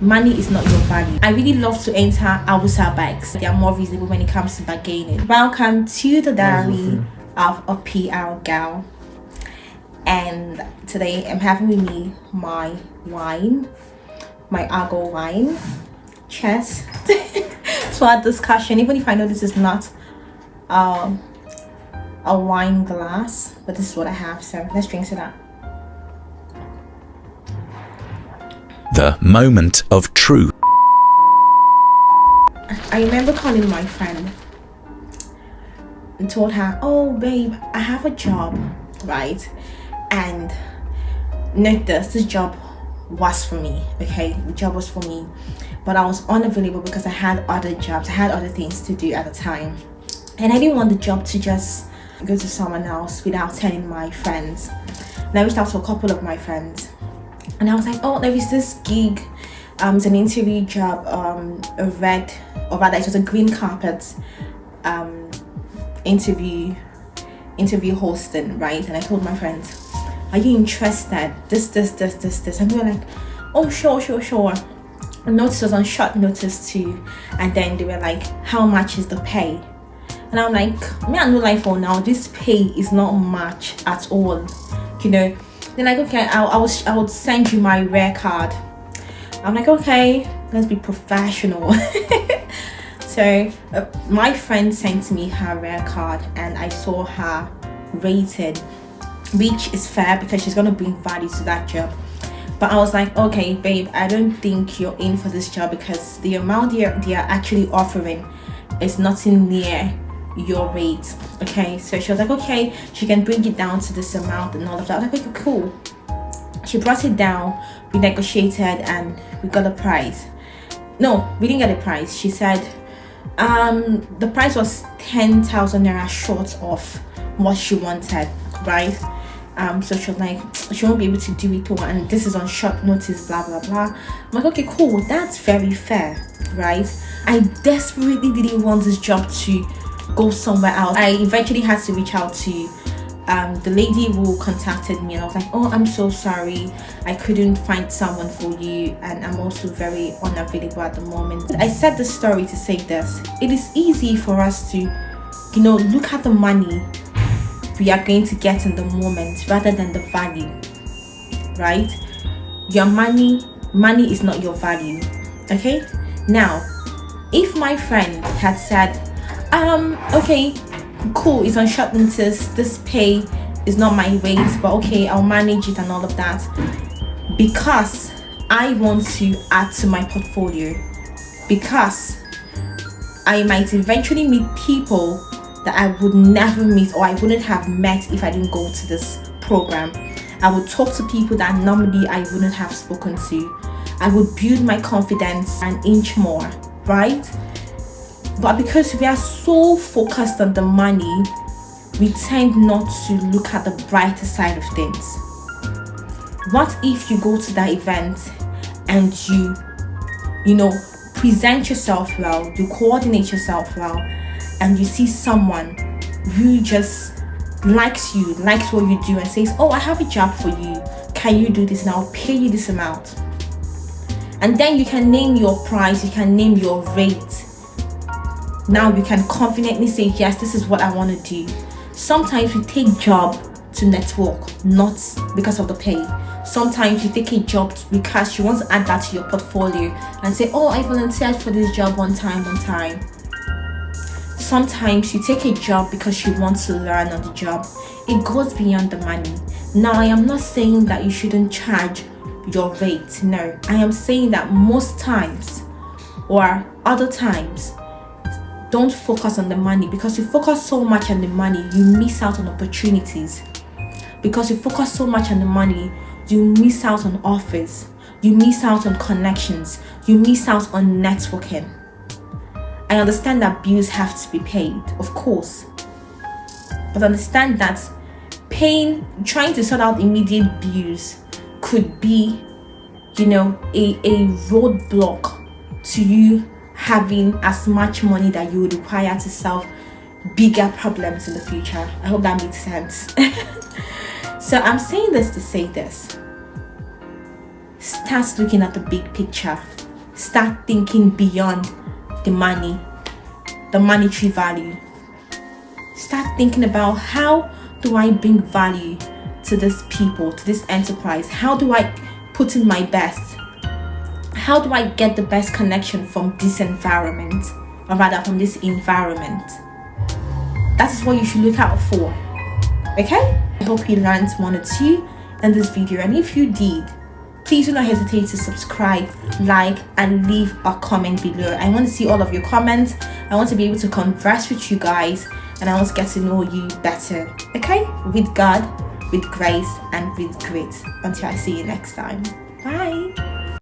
money is not your value. I really love to enter Awusa bikes. They are more reasonable when it comes to bargaining. Welcome to the diary of a PR gal. And today I'm having with me my wine, my Argo wine. Cheers to our discussion, even if I know this is not a wine glass, but this is what I have, so let's drink to that. The moment of truth. I remember calling my friend and told her, oh babe, I have a job, right? And note this job was for me, okay? The job was for me, but I was unavailable because I had other jobs, I had other things to do at the time, and I didn't want the job to just go to someone else without telling my friends. And I reached out to a couple of my friends, and I was like, oh, there is this gig, it's an interview job, it was a green carpet interview hosting, right? And I told my friends, are you interested? This, and they were like, oh, sure. And notice was on short notice too, and then they were like, how much is the pay? And I'm like, me, I know life for now, this pay is not much at all, you know. They're like, okay, I would send you my rare card. I'm like, okay, let's be professional. So my friend sent me her rare card, and I saw her rated, which is fair because she's gonna bring value to that job. But I was like, okay babe, I don't think you're in for this job because the amount they are actually offering is nothing near your rate. Okay, so she was like, okay, she can bring it down to this amount and all of that. I was like, okay, cool. She brought it down, we negotiated, and we got a price. No, we didn't get a price. She said the price was 10,000 naira short of what she wanted, right? So she was like, she won't be able to do it all, and this is on short notice, blah blah blah. I'm like, okay, cool, that's very fair, right? I desperately didn't want this job to go somewhere else. I eventually had to reach out to the lady who contacted me, and I was like, oh, I'm so sorry, I couldn't find someone for you, and I'm also very unavailable at the moment. I said this story to say this: it is easy for us to, you know, look at the money we are going to get in the moment rather than the value, right? Your money is not your value. Okay, now if my friend had said, okay, cool, it's on short notice, this pay is not my rate, but okay, I'll manage it and all of that, because I want to add to my portfolio, because I might eventually meet people that I would never meet, or I wouldn't have met if I didn't go to this program. I would talk to people that normally I wouldn't have spoken to. I would build my confidence an inch more, right? But because we are so focused on the money, we tend not to look at the brighter side of things. What if you go to that event and you know, present yourself well, you coordinate yourself well, and you see someone who just likes you, likes what you do, and says, oh, I have a job for you, can you do this and I'll pay you this amount? And then you can name your price, you can name your rate. Now you can confidently say, yes, this is what I want to do. Sometimes we take job to network, not because of the pay. Sometimes you take a job because you want to add that to your portfolio and say, oh, I volunteered for this job one time. Sometimes you take a job because you want to learn on the job. It goes beyond the money. Now, I am not saying that you shouldn't charge your rate. No, I am saying that most times or other times, don't focus on the money, because you focus so much on the money, you miss out on opportunities. Because you focus so much on the money, you miss out on offers, you miss out on connections, you miss out on networking. I understand that bills have to be paid, of course, but understand that trying to sort out immediate bills could be, you know, a roadblock to you having as much money that you would require to solve bigger problems in the future. I hope that makes sense. So I'm saying this to say this: start looking at the big picture. start thinking beyond the monetary value. Start thinking about, how do I bring value to this people, to this enterprise? How do I put in my best? How do I get the best connection from this environment, or rather from this environment? That is what you should look out for. Okay? I hope you learned one or two in this video, and if you did, please do not hesitate to subscribe, like, and leave a comment below. I want to see all of your comments. I want to be able to converse with you guys, and I want to get to know you better. Okay? With God, with grace, and with grit. Until I see you next time. Bye.